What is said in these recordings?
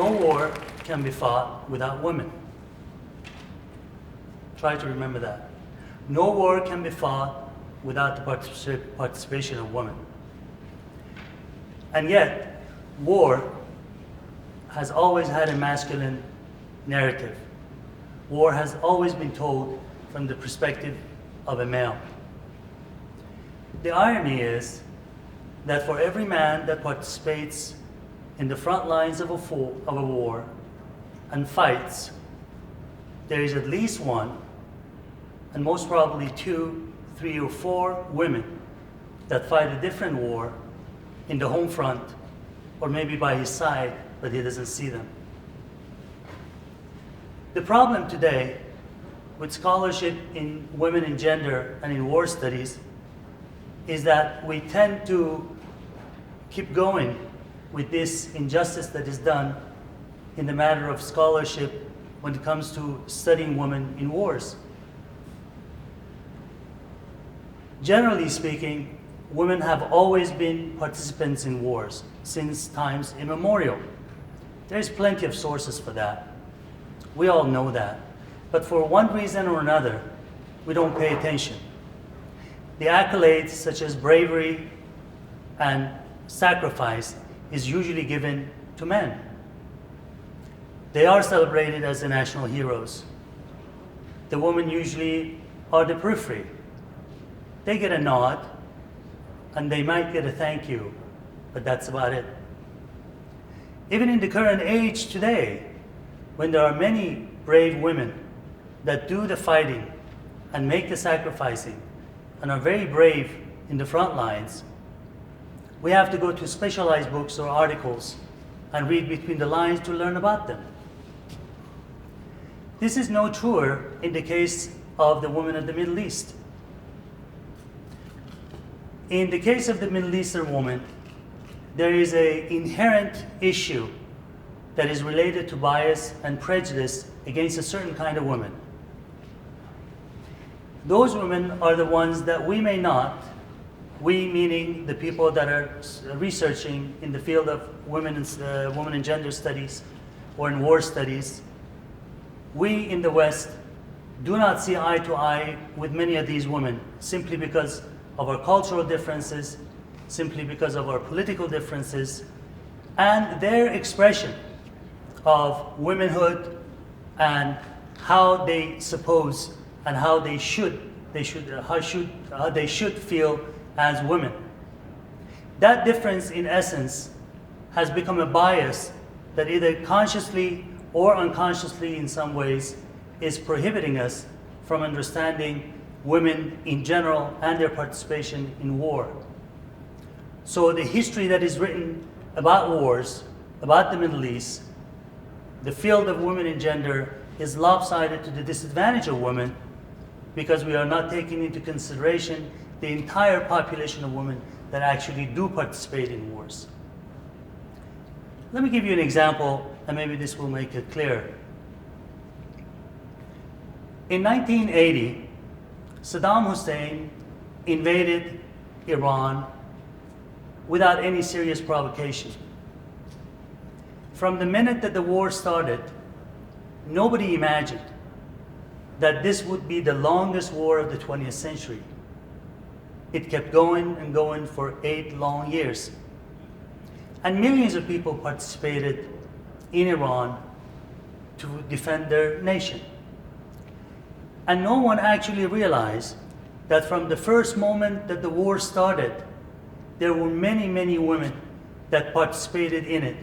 no war can be fought without women. Try to remember that. No war can be fought without the participation of women. And yet, war has always had a masculine narrative. War has always been told from the perspective of a male. The irony is that for every man that participates in the front lines of a war and fights, there is at least one, and most probably 2, 3, or 4 women that fight a different war in the home front, or maybe by his side, but he doesn't see them. The problem today with scholarship in women and gender and in war studies is that we tend to keep going with this injustice that is done in the matter of scholarship when it comes to studying women in wars. Generally speaking, women have always been participants in wars since times immemorial. There's plenty of sources for that. We all know that. But for one reason or another, we don't pay attention. The accolades such as bravery and sacrifice is usually given to men. They are celebrated as the national heroes. The women usually are the periphery. They get a nod, and they might get a thank you, but that's about it. Even in the current age today, when there are many brave women that do the fighting and make the sacrificing and are very brave in the front lines, we have to go to specialized books or articles and read between the lines to learn about them. This is no truer in the case of the women of the Middle East. In the case of the Middle Eastern woman, there is an inherent issue that is related to bias and prejudice against a certain kind of woman. Those women are the ones that we may not, we meaning the people that are researching in the field of women and gender studies or in war studies, we in the West do not see eye to eye with many of these women simply because of our cultural differences, simply because of our political differences, and their expression of womanhood and how they suppose and how they should feel as women. That difference, in essence, has become a bias that either consciously or unconsciously in some ways is prohibiting us from understanding women in general and their participation in war. So the history that is written about wars, about the Middle East, the field of women and gender is lopsided to the disadvantage of women because we are not taking into consideration the entire population of women that actually do participate in wars. Let me give you an example, and maybe this will make it clear. In 1980, Saddam Hussein invaded Iran without any serious provocation. From the minute that the war started, nobody imagined that this would be the longest war of the 20th century. It kept going and going for 8 long years. And millions of people participated in Iran to defend their nation. And no one actually realized that from the first moment that the war started, there were many, many women that participated in it.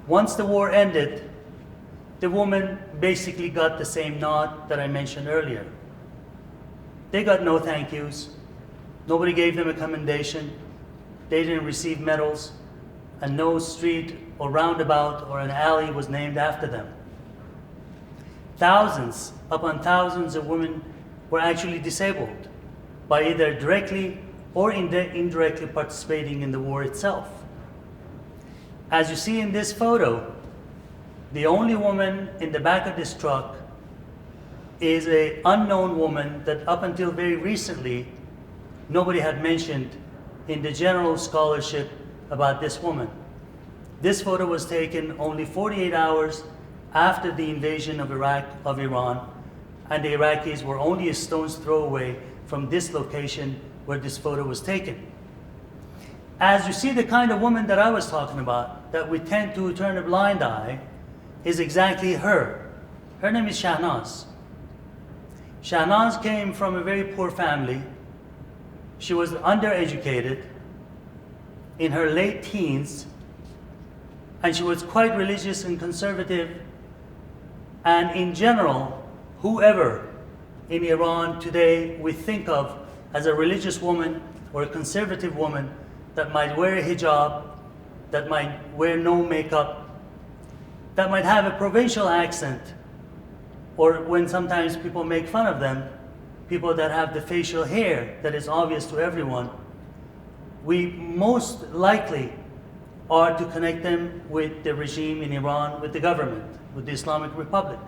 Once the war ended, the women basically got the same nod that I mentioned earlier. They got no thank yous. Nobody gave them a commendation. They didn't receive medals, and no street or roundabout or an alley was named after them. Thousands upon thousands of women were actually disabled by either directly or indirectly participating in the war itself. As you see in this photo, the only woman in the back of this truck is an unknown woman that up until very recently, nobody had mentioned in the general scholarship about this woman. This photo was taken only 48 hours after the invasion of Iran, and the Iraqis were only a stone's throw away from this location where this photo was taken. As you see, the kind of woman that I was talking about, that we tend to turn a blind eye, is exactly her. Her name is Shahnaz. Shahnaz came from a very poor family. She was undereducated, in her late teens, and she was quite religious and conservative. And in general, whoever in Iran today we think of as a religious woman or a conservative woman that might wear a hijab, that might wear no makeup, that might have a provincial accent, or when sometimes people make fun of them, people that have the facial hair that is obvious to everyone, we most likely are to connect them with the regime in Iran, with the government, with the Islamic Republic.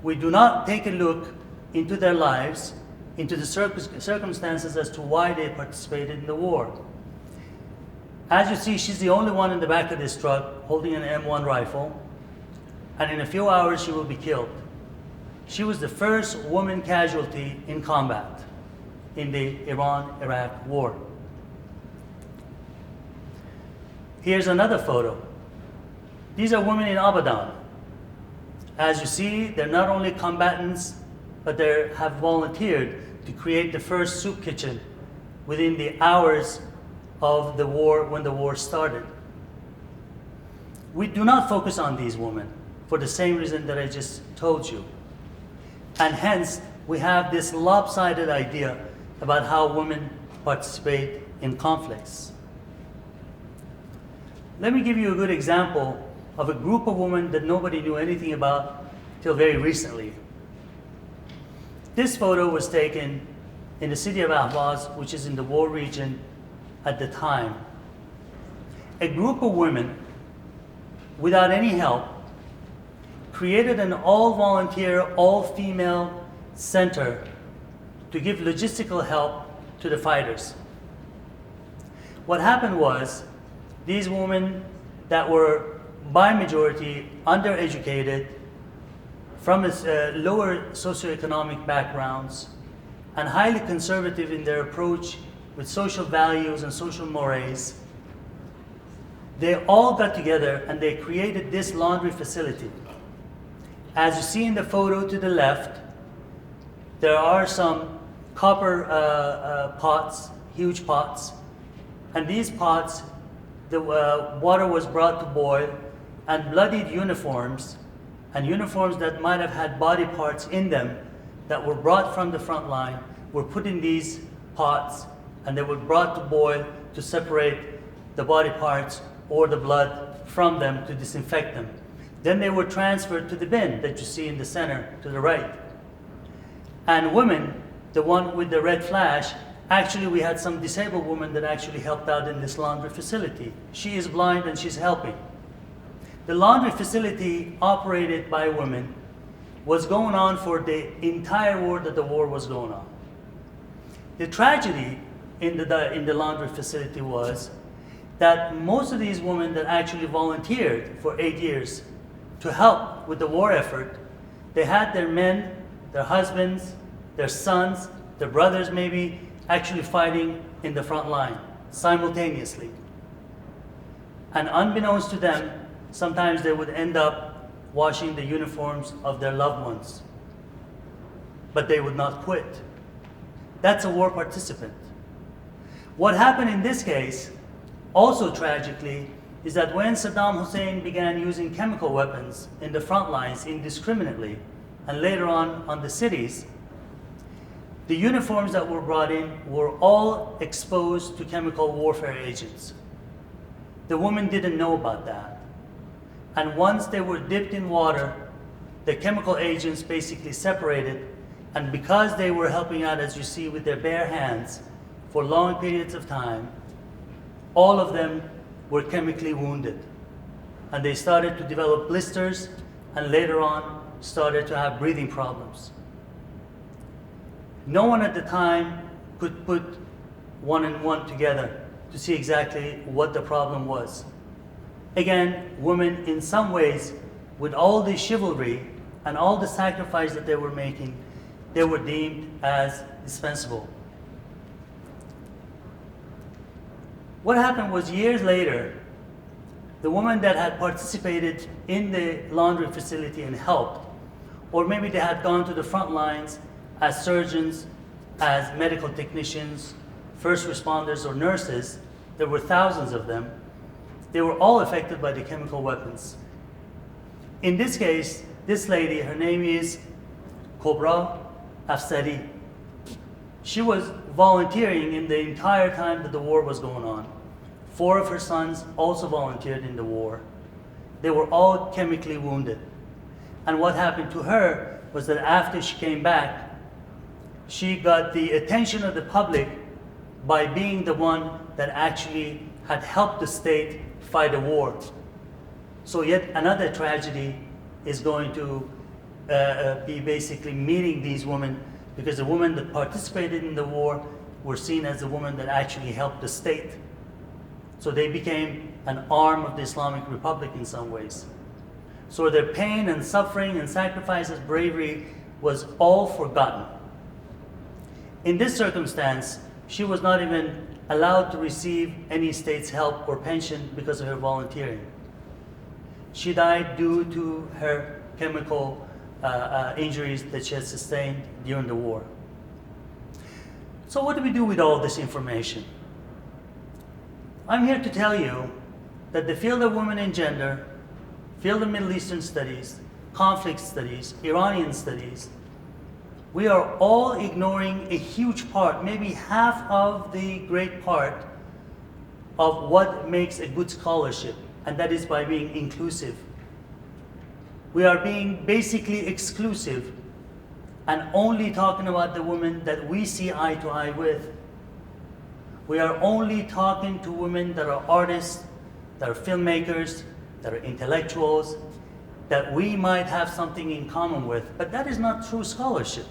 We do not take a look into their lives, into the circumstances as to why they participated in the war. As you see, she's the only one in the back of this truck holding an M1 rifle, and in a few hours she will be killed. She was the first woman casualty in combat in the Iran-Iraq war. Here's another photo. These are women in Abadan. As you see, they're not only combatants, but they have volunteered to create the first soup kitchen within the hours of the war, when the war started. We do not focus on these women for the same reason that I just told you. And hence, we have this lopsided idea about how women participate in conflicts. Let me give you a good example of a group of women that nobody knew anything about till very recently. This photo was taken in the city of Ahvaz, which is in the war region at the time. A group of women, without any help, created an all-volunteer, all-female center to give logistical help to the fighters. What happened was, these women that were by majority undereducated, from lower socioeconomic backgrounds, and highly conservative in their approach with social values and social mores, they all got together and they created this laundry facility. As you see in the photo to the left, there are some copper pots, huge pots, and these pots, the water was brought to boil, and bloodied uniforms, and uniforms that might have had body parts in them that were brought from the front line, were put in these pots, and they were brought to boil to separate the body parts or the blood from them to disinfect them. Then they were transferred to the bin that you see in the center to the right. And women, the one with the red flash, actually we had some disabled woman that actually helped out in this laundry facility. She is blind and she's helping. The laundry facility, operated by women, was going on for the entire war that the war was going on. The tragedy in the laundry facility was that most of these women that actually volunteered for 8 years to help with the war effort, they had their men, their husbands, their sons, their brothers maybe, actually fighting in the front line simultaneously. And unbeknownst to them, sometimes they would end up washing the uniforms of their loved ones. But they would not quit. That's a war participant. What happened in this case, also tragically, is that when Saddam Hussein began using chemical weapons in the front lines indiscriminately, and later on the cities, the uniforms that were brought in were all exposed to chemical warfare agents. The women didn't know about that. And once they were dipped in water, the chemical agents basically separated, and because they were helping out, as you see, with their bare hands for long periods of time, all of them were chemically wounded. And they started to develop blisters, and later on started to have breathing problems. No one at the time could put one and one together to see exactly what the problem was. Again, women in some ways, with all the chivalry and all the sacrifice that they were making, they were deemed as dispensable. What happened was years later, the woman that had participated in the laundry facility and helped, or maybe they had gone to the front lines as surgeons, as medical technicians, first responders, or nurses, there were thousands of them, they were all affected by the chemical weapons. In this case, this lady, her name is Kobra Afsari. She was volunteering in the entire time that the war was going on. 4 of her sons also volunteered in the war. They were all chemically wounded. And what happened to her was that after she came back, she got the attention of the public by being the one that actually had helped the state fight a war. So yet another tragedy is going to be basically meeting these women, because the women that participated in the war were seen as the women that actually helped the state. So they became an arm of the Islamic Republic in some ways. So their pain and suffering and sacrifices, bravery was all forgotten. In this circumstance, she was not even allowed to receive any state's help or pension because of her volunteering. She died due to her chemical injuries that she had sustained during the war. So what do we do with all this information? I'm here to tell you that the field of women and gender, field of Middle Eastern studies, conflict studies, Iranian studies, we are all ignoring a huge part, maybe half of the great part of what makes a good scholarship, and that is by being inclusive. We are being basically exclusive and only talking about the women that we see eye to eye with. We are only talking to women that are artists, that are filmmakers, that are intellectuals, that we might have something in common with, but that is not true scholarship.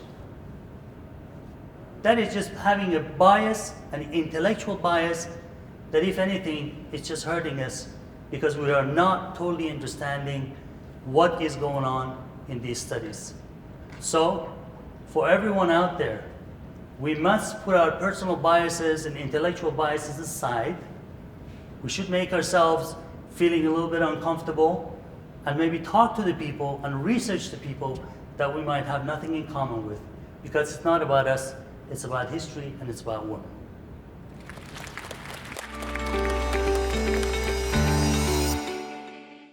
That is just having a bias, an intellectual bias, that if anything, it's just hurting us because we are not totally understanding what is going on in these studies. So, for everyone out there, we must put our personal biases and intellectual biases aside. We should make ourselves feeling a little bit uncomfortable and maybe talk to the people and research the people that we might have nothing in common with, because it's not about us, it's about history and it's about women.